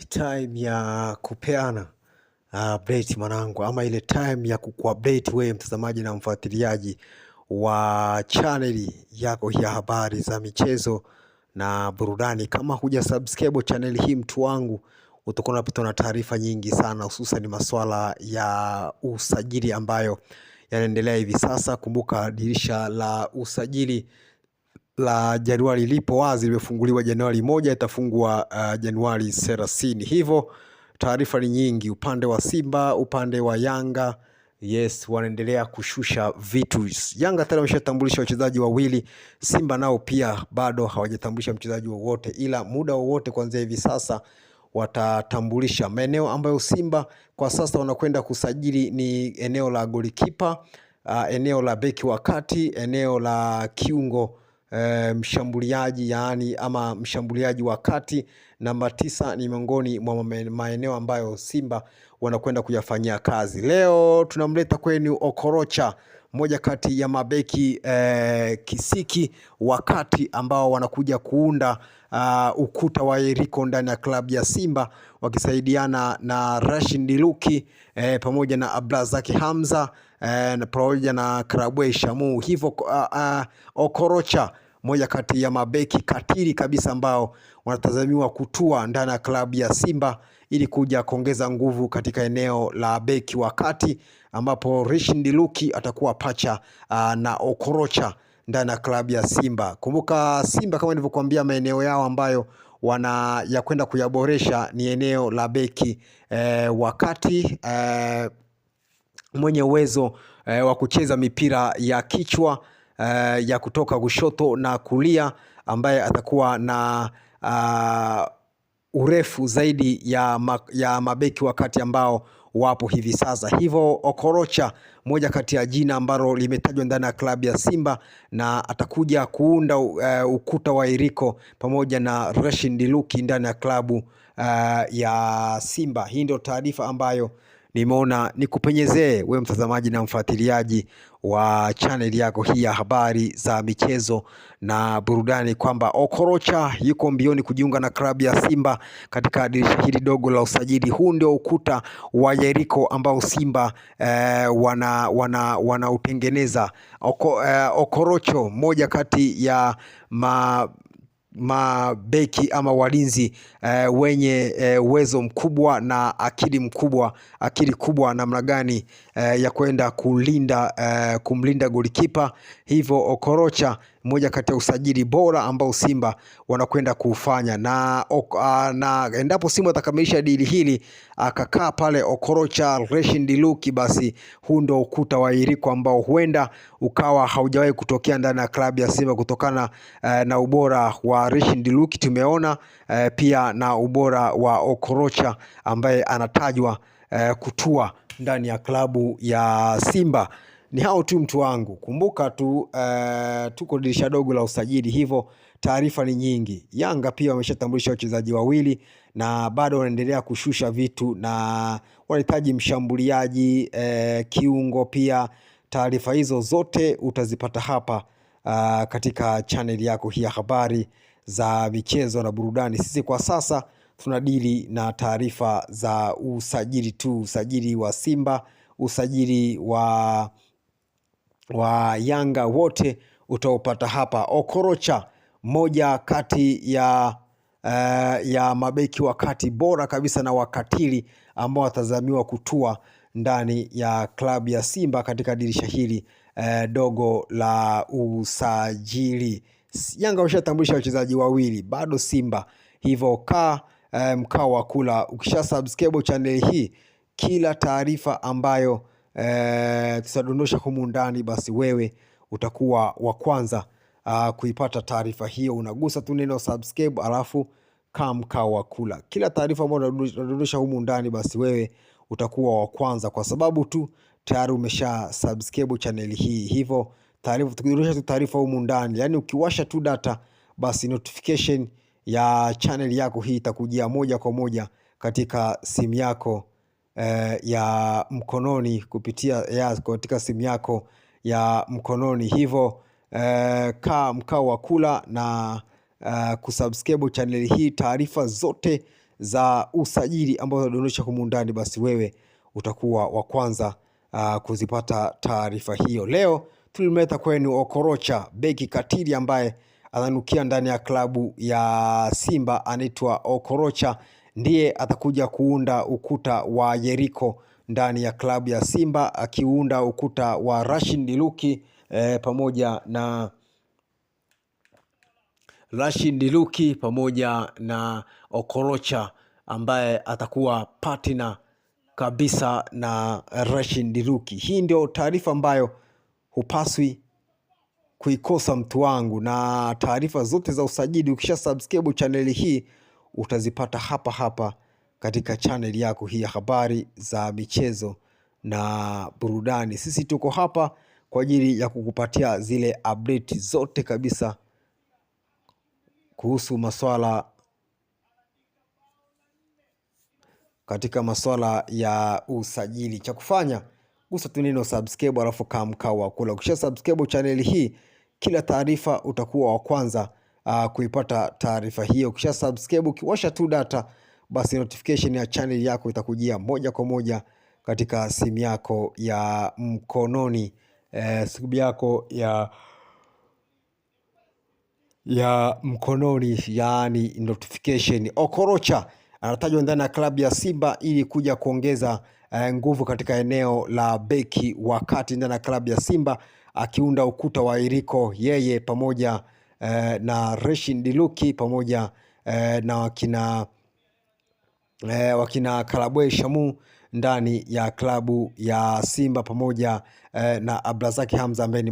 Time ya kupeana update mwanangu, ama ile time ya kukuupdate wewe mtazamaji na mfuatiliaji wa chaneli yako ya habari za michezo na burudani. Kama huja subscribe channel hii mtu wangu, utakuwa unapata na taarifa nyingi sana, hususan masuala ya usajili ambayo yanaendelea hivi sasa. Kumbuka dirisha la usajili la Januari lipo wazi, limefunguliwa Januari 1, itafungwa Januari 30. Hivyo taarifa ni nyingi, upande wa Simba, upande wa Yanga, yes, wanaendelea kushusha vitu. Yanga tayari wameshatambulisha wachezaji wawili, Simba nao pia bado hawajatambulisha mchezaji wowote, ila muda wowote kuanzia hivi sasa watatambulisha. Maeneo ambayo Simba kwa sasa wanakwenda kusajili ni eneo la golikipa, eneo la beki wa kati, eneo la kiungo mshambuliaji, yani ama mshambuliaji wa kati. Namba 9 ni miongoni mwa maeneo ambayo Simba wanakwenda kuyafanyia kazi. Leo tunamleta kwenu Okorocha, moja kati ya mabeki kisiki wakati ambao wanakuja kuunda ukuta wa Yeriko ndani ya klabu ya Simba, wakisaidiana na Rashid Ndiluki pamoja na Abdulrazak Hamza na pamoja na Karabwe Shamu. Hivyo Okorocha, moja kati ya mabeki katili kabisa ambao wanatazamiwa kutua ndani ya klabu ya Simba ili kuja kuongeza nguvu katika eneo la beki wakati, ambapo Rashid Ndiluki atakuwa pacha na Okorocha ndani ya klabu ya Simba. Kumbuka Simba kama nilivyokuambia, maeneo yao ambayo wana ya kwenda kuyaboresha ni eneo la beki wakati mwenye uwezo wa kucheza mipira ya kichwa ya kutoka kushoto na kulia, ambaye atakuwa na urefu zaidi ya mabeki wakati ambao wapo hivi sasa. Hivyo Okorocha, moja kati ya jina ambalo limetajwa ndani ya klabu ya Simba, na atakuja kuunda ukuta wa Yeriko pamoja na Rashid Ndiluki ndani ya klabu ya Simba. Hii ndio taarifa ambayo nimeona nikupenyezee wewe mtazamaji na mfuatiliaji wa channel yako hii ya habari za michezo na burudani, kwamba Okorocha yuko mbioni kujiunga na klabu ya Simba katika dirisha hili dogo la usajili. Huu ndio ukuta wa Yeriko ambao Simba wanautengeneza. Okorocho, moja kati ya mabeki ama walinzi wenye uwezo mkubwa na akili kubwa namna gani ya kwenda kumlinda golikipa. Hivyo Okorocha, moja kati ya usajili bora ambao Simba wanakwenda kufanya, na endapo Simba atakamilisha dili hili akakaa pale Okorocha, Rashid Ndiluki, basi huu ndio ukuta wa Yeriko ambao huenda ukawa haujawahi kutokea ndani ya klabu ya Simba, kutokana na ubora wa Rashid Ndiluki tumeona, pia na ubora wa Okorocha ambaye anatajwa kutua ndani ya klabu ya Simba. Ni hao tu mtu wangu, kumbuka tu tuko dirisha dogo la usajili, hivyo taarifa ni nyingi. Yanga pia wameshatambulisha wachezaji wawili na bado wanaendelea kushusha vitu, na wanahitaji mshambuliaji, kiungo pia. Taarifa hizo zote utazipata hapa katika channel yako hii ya habari za michezo na burudani. Sisi kwa sasa tunadili na taarifa za usajili tu, usajili wa Simba, usajili wa Yanga, wote utaupata hapa. Okorocha, moja kati ya mabeki wakati bora kabisa na wakatili ambao watazamiwa kutua ndani ya klabu ya Simba katika dirisha hili dogo la usajili. Yanga wameshatambulisha wachezaji wawili, bado Simba. Hivyo mkao wa kula, ukisha subscribe channel hii, kila taarifa ambayo tutadondosha humu ndani, basi wewe utakuwa wa kwanza kuipata taarifa hiyo. Unagusa tu neno subscribe, alafu mkao wa kula. Kila taarifa ambayo tunadondosha humu ndani, basi wewe utakuwa wa kwanza, kwa sababu tu tayari umesha subscribe channel hii. Hivyo taarifa, tukidondosha tu taarifa humu ndani, yani ukiwasha tu data, basi notification ya channel yako hii itakujia moja kwa moja katika simu yako ya mkononi, katika simu yako ya mkononi. Hivyo mkao wa kula na kusubscribe channel hii. Taarifa zote za usajili ambazo dondosha humu ndani, basi wewe utakuwa wa kwanza kuzipata taarifa hiyo. Leo tulimleta kwenu Okorocha, beki katili ambaye ananukia ndani ya klabu ya Simba, anaitwa Okorocha. Ndiye atakuja kuunda ukuta wa Jericho ndani ya klabu ya Simba, akiunda ukuta wa Rashid Ndiluki pamoja na Okorocha ambaye atakuwa partner kabisa na Rashid Ndiluki. Hii ndio taarifa ambayo hupaswi kuikosa mtu wangu, na taarifa zote za usajili ukisha subscribe channel hii utazipata hapa katika channel yako hii ya habari za michezo na burudani. Sisi tuko hapa kwa ajili ya kukupatia zile update zote kabisa kuhusu katika masuala ya usajili. Cha kufanya, gusa tu neno subscribe alafu kama mkao wa kula. Ukisha subscribe channel hii, kila taarifa utakuwa wa kwanza kuipata taarifa hiyo. Ukisha subscribe, ukiwasha tu data, basi notification ya channel yako itakujia moja kwa moja katika simu yako ya mkononi, simu yako ya mkononi, yani notification. Okorocha anatajwa ndani ya klabu ya Simba ili kuja kuongeza nguvu katika eneo la beki wakati ndani ya klabu ya Simba, akiunda ukuta wa Jericho, yeye pamoja na Rashid Ndiluki pamoja na wakina Karabwe Shamu ndani ya klabu ya Simba pamoja na Abdulrazak Hamza ambaye ni